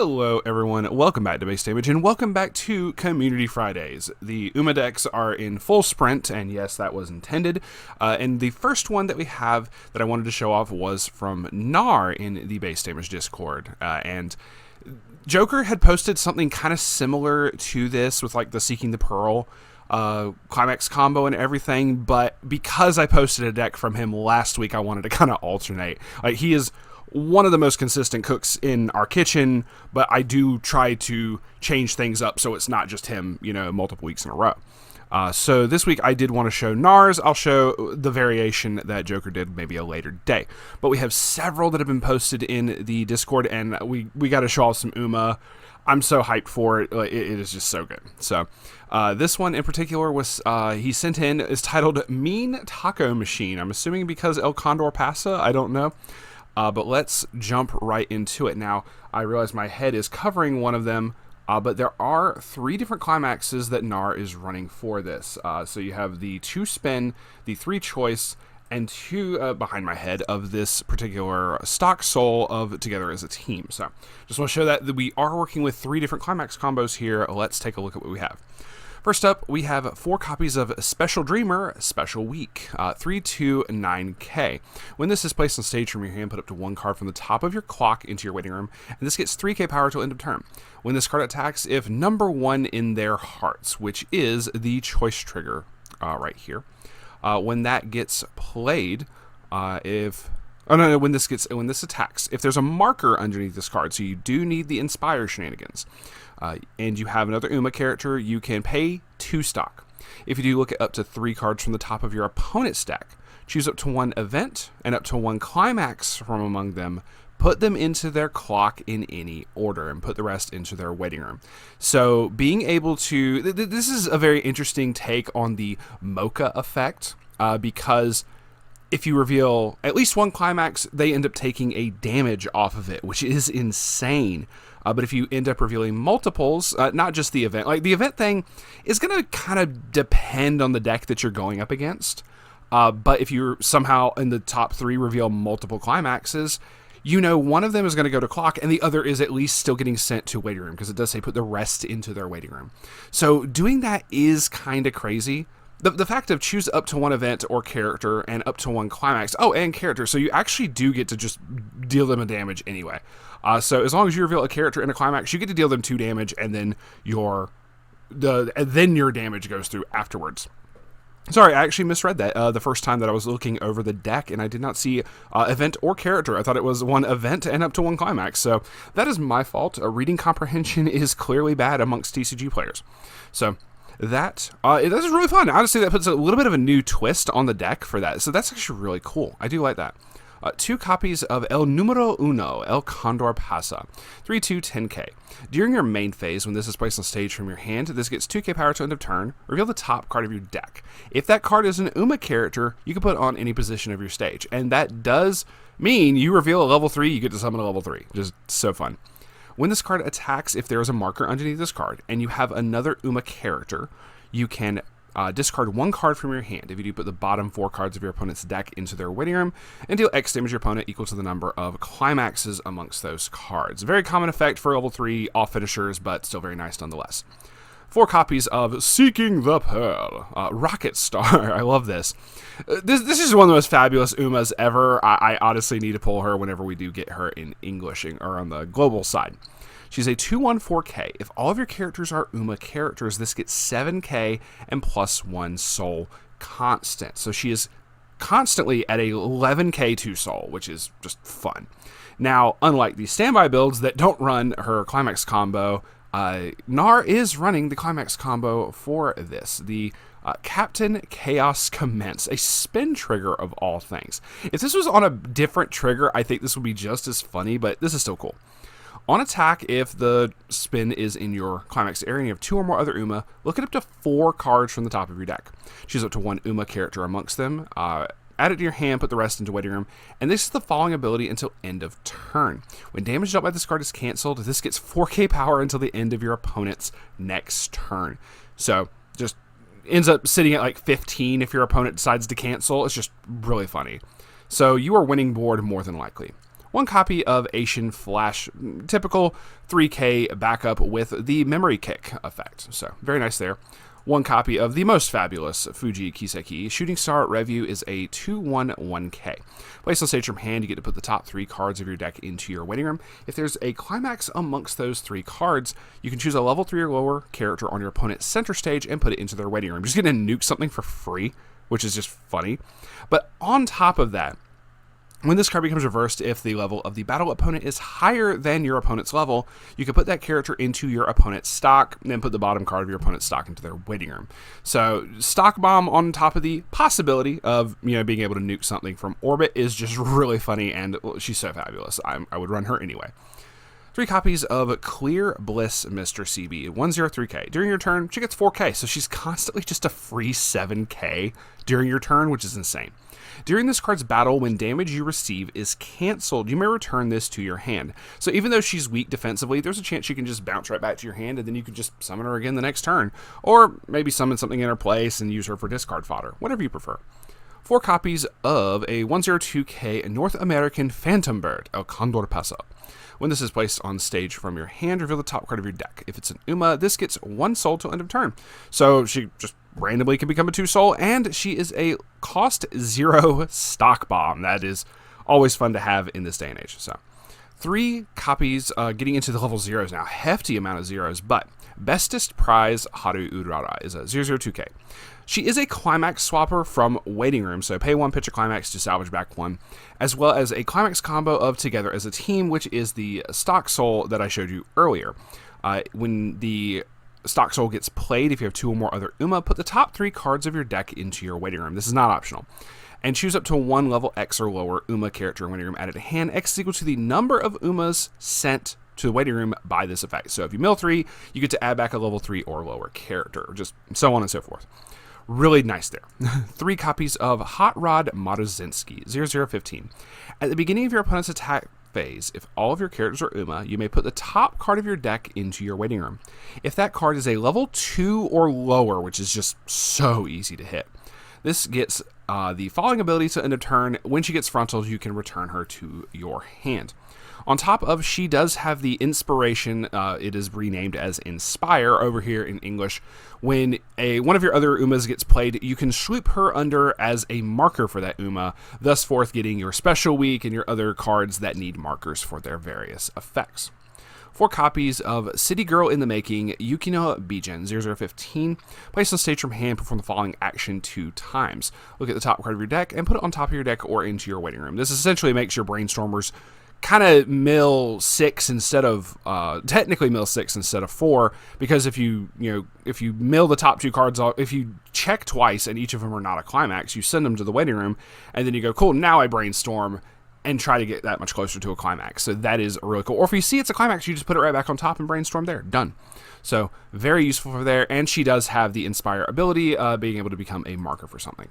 Hello everyone, welcome back to Base Damage, and welcome back to Community Fridays. The UMA decks are in full sprint, and yes, that was intended. And the first one that we have that I wanted to show off was from Knarr in the Base Damage Discord. And Joker had posted something kind of similar to this with like the Seeking the Pearl climax combo and everything, but because I posted a deck from him last week, I wanted to kind of alternate. Like, he is one of the most consistent cooks in our kitchen, but I do try to change things up so it's not just him, you know, multiple weeks in a row. So this week I did want to show Knarr's. I'll show the variation that Joker did maybe a later day. But we have several that have been posted in the Discord, and we got to show off some UMA. I'm so hyped for it. It is just so good. So this one in particular was he sent in, is titled Mean Taco Machine. I'm assuming because El Condor Pasa. I don't know. But let's jump right into it. Now, I realize my head is covering one of them, but there are 3 different climaxes that Knarr is running for this. So you have the 2 spin, the 3 choice, and 2 behind my head of this particular stock soul of Together as a Team. So just want to show that we are working with 3 different climax combos here. Let's take a look at what we have. First up, we have 4 copies of Special Dreamer, Special Week, 329K. When this is placed on stage from your hand, put up to 1 card from the top of your clock into your waiting room, and this gets 3k power till end of turn. When this card attacks, if number 1 in their hearts, which is the choice trigger right here, when that gets played, when this attacks, if there's a marker underneath this card, so you do need the Inspire shenanigans, and you have another UMA character, you can pay 2 stock. If you do look at up to 3 cards from the top of your opponent's deck, choose up to 1 event and up to 1 climax from among them, put them into their clock in any order, and put the rest into their waiting room. So being able to, this is a very interesting take on the Mocha effect, because if you reveal at least 1 climax, they end up taking a damage off of it, which is insane. But if you end up revealing multiples, not just the event, like the event thing is going to kind of depend on the deck that you're going up against. But if you're somehow in the top 3 reveal multiple climaxes, you know one of them is going to go to clock and the other is at least still getting sent to waiting room, because it does say put the rest into their waiting room. So doing that is kind of crazy. The fact of choose up to 1 event or character and up to 1 climax. Oh, and character. So you actually do get to just deal them a damage anyway. So as long as you reveal a character in a climax, you get to deal them 2 damage, and then your damage goes through afterwards. Sorry, I actually misread that the first time that I was looking over the deck, and I did not see event or character. I thought it was 1 event and up to 1 climax. So that is my fault. Reading comprehension is clearly bad amongst TCG players. So that is really fun. Honestly, that puts a little bit of a new twist on the deck for that. So that's actually really cool. I do like that. 2 copies of El Número Uno, El Condor Pasa, 3/2/10k. During your main phase, when this is placed on stage from your hand, this gets 2k power to end of turn. Reveal the top card of your deck. If that card is an UMA character, you can put it on any position of your stage. And that does mean you reveal a level 3, you get to summon a level 3. Just so fun. When this card attacks, if there is a marker underneath this card, and you have another UMA character, you can discard 1 card from your hand. If you do, put the bottom 4 cards of your opponent's deck into their waiting room, and deal X damage to your opponent equal to the number of climaxes amongst those cards. Very common effect for level 3 off finishers, but still very nice nonetheless. 4 copies of Seeking the Pearl, Rocket Star. I love this. This is one of the most fabulous UMAs ever. I honestly need to pull her whenever we do get her in English or on the global side. She's a 2/1/4k. If all of your characters are UMA characters, this gets 7k and plus 1 soul constant. So she is constantly at a 11k 2 soul, which is just fun. Now, unlike the standby builds that don't run her climax combo, Knarr is running the climax combo for this. The Captain Chaos Commence, a spin trigger of all things. If this was on a different trigger, I think this would be just as funny, but this is still cool. On attack, if the spin is in your climax area and you have 2 or more other UMA, look at up to 4 cards from the top of your deck. Choose up to 1 UMA character amongst them, add it to your hand, put the rest into waiting room, and this is the following ability until end of turn. When damage dealt by this card is cancelled, this gets 4k power until the end of your opponent's next turn. So, just ends up sitting at like 15 if your opponent decides to cancel. It's just really funny. So, you are winning board more than likely. one copy of Asian Flash, typical 3K backup with the memory kick effect. So very nice there. One copy of the most fabulous Fuji Kiseki. Shooting Star Review is a 2/1/1K. Place on stage from hand, you get to put the top 3 cards of your deck into your waiting room. If there's a climax amongst those 3 cards, you can choose a level 3 or lower character on your opponent's center stage and put it into their waiting room. You're just going to nuke something for free, which is just funny. But on top of that, when this card becomes reversed, if the level of the battle opponent is higher than your opponent's level, you can put that character into your opponent's stock, and then put the bottom card of your opponent's stock into their waiting room. So stock bomb on top of the possibility of being able to nuke something from orbit is just really funny, and she's so fabulous. I would run her anyway. 3 copies of Clear Bliss Mr. CB, 103K. During your turn, she gets 4K, so she's constantly just a free 7K during your turn, which is insane. During this card's battle, when damage you receive is canceled, you may return this to your hand. So even though she's weak defensively, there's a chance she can just bounce right back to your hand, and then you can just summon her again the next turn. Or maybe summon something in her place and use her for discard fodder, whatever you prefer. 4 copies of a 102K North American Phantom Bird, El Condor Paso. When this is placed on stage from your hand, reveal the top card of your deck. If it's an Uma, this gets 1 soul till end of turn. So she just randomly can become a 2 soul, and she is a cost 0 stock bomb. That is always fun to have in this day and age. So 3 copies, getting into the level 0s now. Hefty amount of 0s, but Bestest Prize Haru Urara is a 002K. She is a climax swapper from waiting room, so pay 1, pitch a climax to salvage back 1, as well as a climax combo of Together as a Team, which is the stock soul that I showed you earlier. When the stock soul gets played, if you have 2 or more other Uma, put the top 3 cards of your deck into your waiting room. This is not optional. And choose up to 1 level X or lower Uma character in waiting room added to hand. X is equal to the number of Umas sent to the waiting room by this effect. So if you mill 3, you get to add back a level 3 or lower character, just so on and so forth. Really nice there. 3 copies of Hot Rod Maruzinski, 0015. At the beginning of your opponent's attack phase, if all of your characters are Uma, you may put the top card of your deck into your waiting room. If that card is a level 2 or lower, which is just so easy to hit, this gets the following ability to end of turn. When she gets frontaled, you can return her to your hand. On top of, she does have the inspiration, it is renamed as Inspire over here in English. When one of your other Umas gets played, you can swoop her under as a marker for that Uma, thus forth getting your special week and your other cards that need markers for their various effects. 4 copies of City Girl in the Making, Yukino Bijen, 0015. Place on stage from hand, perform the following action 2 times. Look at the top card of your deck and put it on top of your deck or into your waiting room. This essentially makes your Brainstormers kind of mill 6 instead of technically mill 6 instead of 4, because if you mill the top 2 cards off, if you check twice and each of them are not a climax, you send them to the waiting room and then you go, cool, now I brainstorm and try to get that much closer to a climax. So that is really cool. Or if you see it's a climax, you just put it right back on top and brainstorm there. Done. So very useful for there, and she does have the Inspire ability, being able to become a marker for something.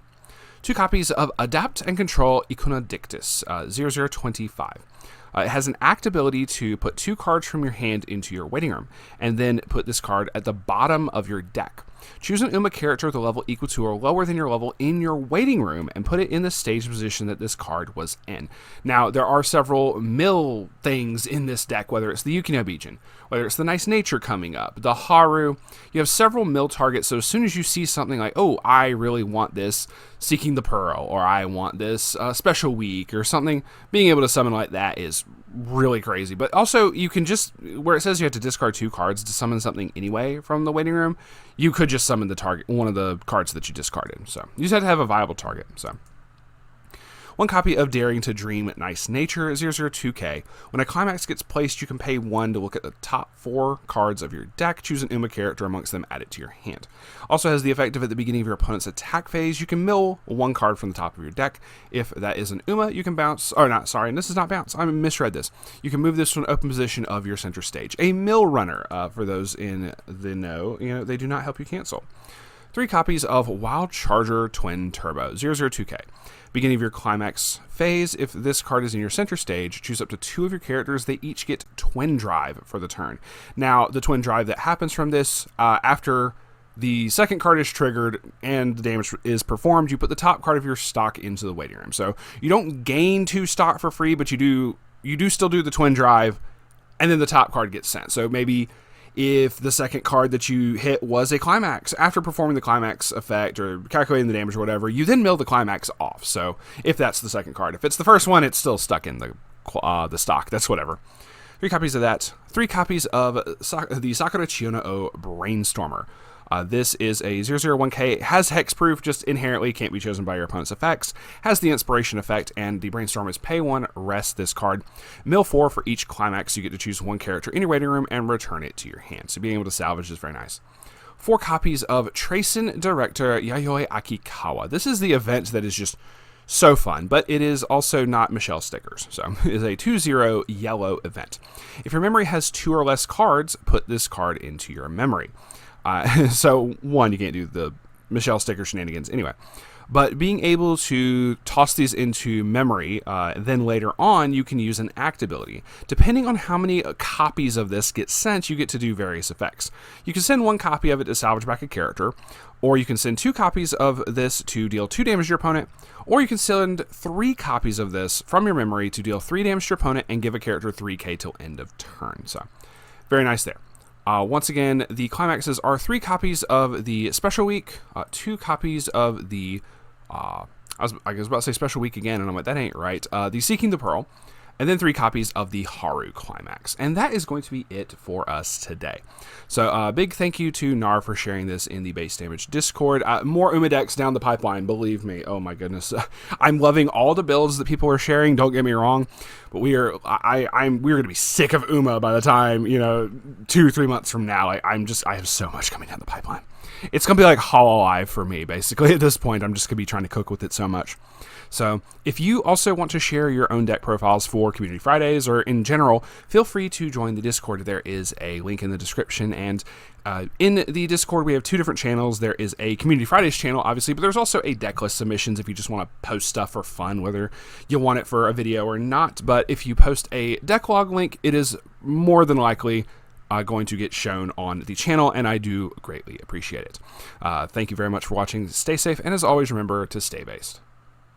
2 copies of Adapt and Control Iconodictus, 0025. It has an act ability to put 2 cards from your hand into your waiting room, and then put this card at the bottom of your deck. Choose an Uma character with a level equal to or lower than your level in your waiting room, and put it in the stage position that this card was in. Now, there are several mill things in this deck, whether it's the Yukino Bijin, whether it's the Nice Nature coming up, the Haru. You have several mill targets, so as soon as you see something like, oh, I really want this Seeking the Pearl, or I want this Special Week, or something, being able to summon like that is really crazy. But also, you can just, where it says you have to discard 2 cards to summon something anyway from the waiting room, you could just summon the target, one of the cards that you discarded. So you just have to have a viable target. So 1 copy of Daring to Dream Nice Nature, 002K. When a climax gets placed, you can pay 1 to look at the top 4 cards of your deck, choose an Uma character amongst them, add it to your hand. Also has the effect of at the beginning of your opponent's attack phase, you can mill 1 card from the top of your deck. If that is an Uma, you can bounce, or not, sorry, and this is not bounce, I misread this. You can move this to an open position of your center stage. A mill runner, for those in the know, they do not help you cancel. 3 copies of Wild Charger Twin Turbo, 002K. Beginning of your climax phase, if this card is in your center stage, choose up to 2 of your characters. They each get Twin Drive for the turn. Now, the Twin Drive that happens from this, after the second card is triggered and the damage is performed, you put the top card of your stock into the waiting room. So you don't gain 2 stock for free, but you do you do still do the twin drive, and then the top card gets sent. So maybe if the second card that you hit was a climax, after performing the climax effect or calculating the damage or whatever, you then mill the climax off. So if that's the second card, if it's the first one, it's still stuck in the stock. That's whatever. 3 copies of that. 3 copies of the Sakura Chiyono O Brainstormer. This is a 001K, has hexproof, just inherently can't be chosen by your opponent's effects, has the inspiration effect, and the brainstorm is pay 1, rest this card. Mill 4 for each climax, you get to choose 1 character in your waiting room and return it to your hand. So being able to salvage is very nice. 4 copies of Tracing Director Yayoi Akikawa. This is the event that is just so fun, but it is also not Michelle stickers. So it is a 2/0 yellow event. If your memory has 2 or less cards, put this card into your memory. So, 1, you can't do the Michelle sticker shenanigans anyway. But being able to toss these into memory, then later on, you can use an act ability. Depending on how many copies of this get sent, you get to do various effects. You can send 1 copy of it to salvage back a character, or you can send 2 copies of this to deal 2 damage to your opponent, or you can send 3 copies of this from your memory to deal 3 damage to your opponent and give a character 3k till end of turn. So, very nice there. Once again, the climaxes are 3 copies of the Special Week, 2 copies of the, I was about to say Special Week again, and I'm like, that ain't right, the Seeking the Pearl, and then 3 copies of the Haru Climax. And that is going to be it for us today. So big thank you to Knarr for sharing this in the Base Damage Discord. More Uma decks down the pipeline, believe me. Oh my goodness. I'm loving all the builds that people are sharing, don't get me wrong. But we're going to be sick of Uma by the time, 2-3 months from now. I have so much coming down the pipeline. It's going to be like Hololive for me, basically. At this point, I'm just going to be trying to cook with it so much. So if you also want to share your own deck profiles for Community Fridays or in general, feel free to join the Discord. There is a link in the description. And in the Discord, we have 2 different channels. There is a Community Fridays channel, obviously, but there's also a deck list submissions if you just want to post stuff for fun, whether you want it for a video or not. But if you post a deck log link, it is more than likely going to get shown on the channel, and I do greatly appreciate it. Thank you very much for watching. Stay safe, and as always, remember to stay based.